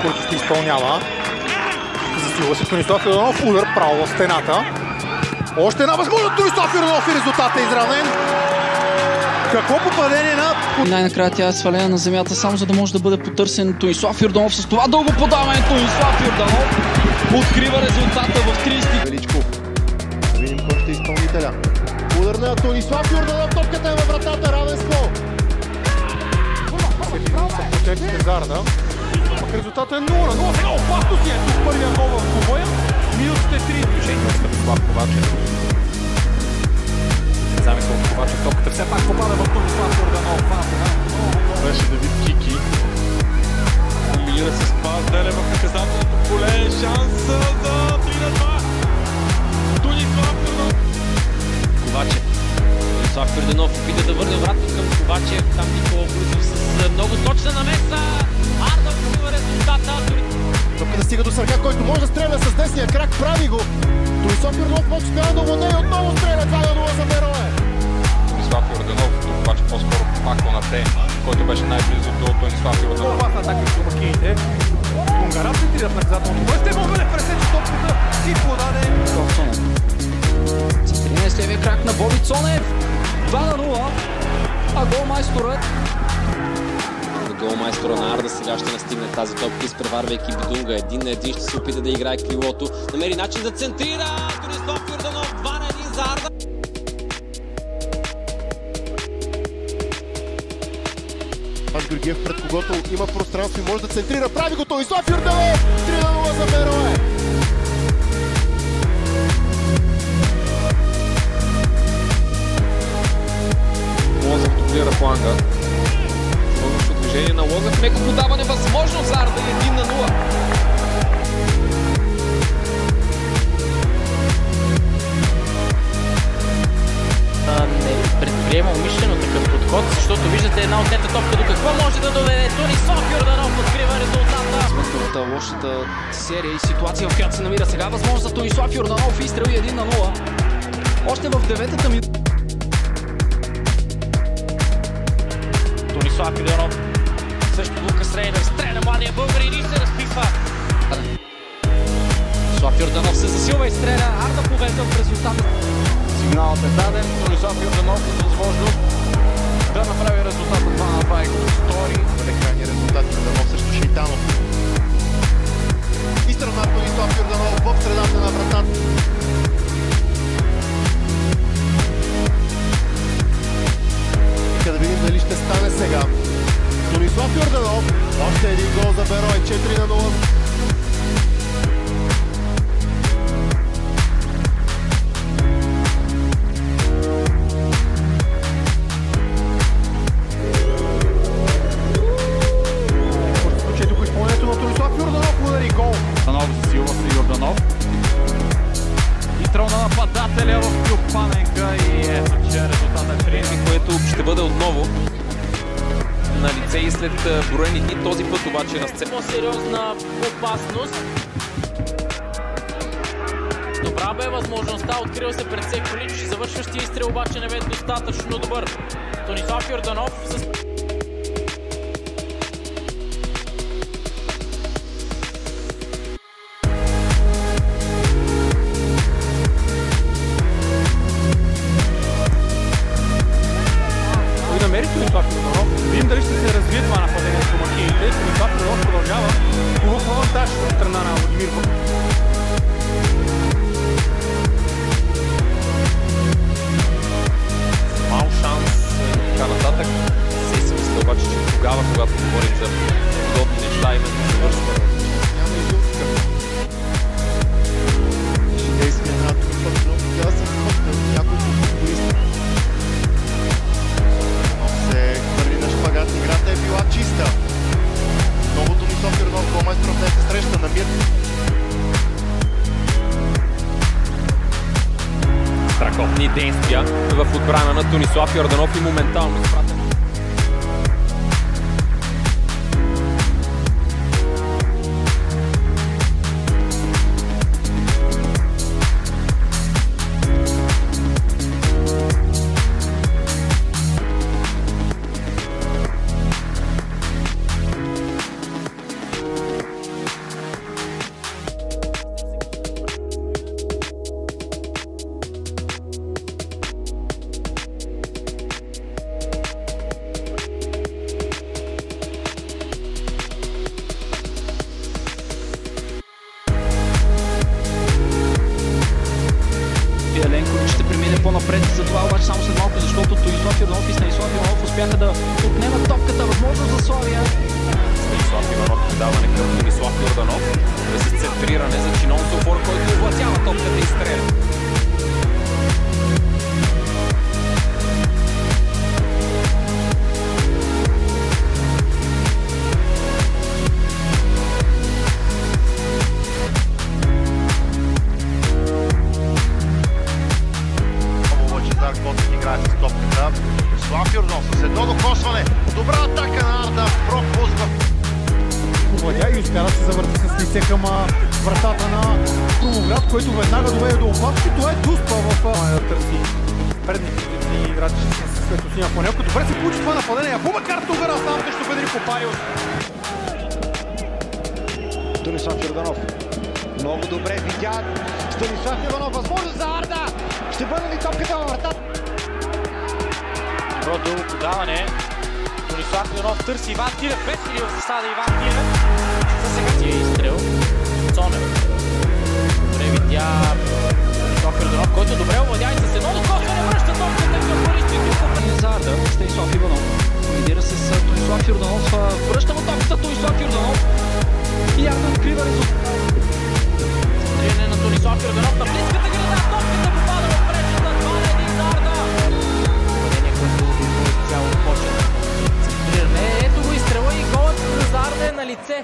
който ще изпълнява. Засилва се Тонислав Йорданов, удар право в стената. Още една възможност, Тонислав Йорданов и резултатът е изравнен. Какво попадение на... Най-накрая тя е свалена на земята, само за да може да бъде потърсен Тонислав Йорданов. С това дълго подаване Тонислав Йорданов открива резултата в 30. Величков. Да видим кой ще е изпълнителя. Удар на Тонислав Йорданов, топката е във вратата, равенство. Зарда. Резултатът е 0-0. Сега опасно си е тук първия гол в двубоя. Минутите 3. Движение от Станислав Ковачев. Замисъл от Ковачев. Топката все пак попада в Тонислав Йорданов. Беше Давид Кики. Комбинира се с пас, Деле в наказателното поле. Шанс за 3-2. Тонислав Йорданов. Ковачев. Тонислав Йорданов опита да върне обратно към Ковачев. Там Никола Борисов с много точна намеса. Арда открива резултата. Топката стига до Сърка, който може да стреля с десния крак. Прави го. Тонислав Йорданов може да владее и отново стреля. 2-0 за Берое. Тонислав Йорданов, тук обаче по-скоро пак Конате, който беше най-близо до Тонислав Йорданов. Опасна атака с домакините. Тунгара се трират наказателното поле. Ще мога да пресече топката и подаде. Центриране с левия крак на Боби Цонев. 2-0. А голмайсторът. Голмайстора на Арда сега ще настигне тази топка, изпреварвайки Бидунга. 1-1 ще се опита да играе крилото. Намери начин да центрира. Тонислав Йорданов 2-1 за Арда. Паш Георгиев, пред когото има пространство и може да центрира. Прави го Тонислав Йорданов. 3-0 за Берое. Лозев дублира фланга. Следващото движение на Лозев. Меко подаване, възможност за Арда и 1-0. Не предприема умишлено такъв подход, защото виждате една отнета топка до какво може да доведе. Тонислав Йорданов открива резултата. Смътната лошата серия и ситуация, в която се намира сега. Възможност за Тонислав Йорданов и изстрели 1-0. Още в 9-та минута. Тонислав Йорданов също Лукас Рейнер стреля младия българин и се разписва. Тонислав Йорданов се засилва и стреля. Арда поведе в резултата. Сигналът е даден. Тонислав Йорданов с възможност да направи резултата 2-2 и го стори. Крайни резултати на Дънов срещу Шейтанов. И страна Тонислав Йорданов в средата на вратата. Нека да видим дали ще стане сега. Тонислав Йорданов. Още един гол за Берое. 4-0. Наново засилва се Йорданов. И тръгна нападателя в Кюпаненка и ето, че резултатът е 3, което ще бъде отново на лице и след броени дни. Този път обаче на сцена. По-сериозна опасност. Добра бе възможността, открива се пред Секолич. Завършващия изстрел обаче не бе достатъчно добър. Тонислав Йорданов с... Намери Тонислав Йорданов. Видим дали ще се развие това нападение с домакините. Тонислав Йорданов продължава. Хубав авантаж от страна на Владимир. Мал шанс и така нататък. Се си мисля обаче, че тогава, когато говорим за подобни неща, именно завършва. Няма изюмка. Ще действия на Тонислав Йорданов. Тя се впъкна няколко футболисти. Се хвърли на шпагат. Играта е била чиста. Много Тонислав Йорданов, голмайсторът не се среща на мир. Страхотни действия в отбрана на Тонислав Йорданов и моментално изпратен. се премине по-напред. За това обаче само след малко, защото Тонислав Йорданов и Станислав Иванов успяха да отнемат топката. Възможност за Славия. Станислав Иванов подаване към Тонислав Йорданов. С центриране за Чинон Софор, който овладява топката и стреля. Слав Йорданов с едно докосване. Добра атака на Арда. Пропуск. Овладя и успя да се завърти с лице към вратата на Крумовград, който веднага доведе до опасност. Това е Дуспа в търси предни позиции. Играчи с Светлосиня Фанелка. Добре се получи това нападение. Бубакар Тугара сам срещу Федерико Париус. Тонислав Йорданов. Много добре видя Станислав Иванов. Възможност за Арда. Ще бъде ли топката във вратата? Добро дълго подаване. Тонислав Иванов търси Иван Тилев. Без или в засада Иван Тилев. За сега си е изстрел. Цонев. Добре видя Тонислав Йорданов, който добре овладя и с едно докосване връща топката към Борис Николов. За Арда, Станислав Иванов. Лидира с Тонислав Йорданов. Връща му топката Тонислав Йорданов. И Арда открива резултат. Стреляне на Тонислав Йорданов на близката града. Топката попада в мрежата. 2-1 за Арда. Ето го изстрела и голът за Арда е на лице.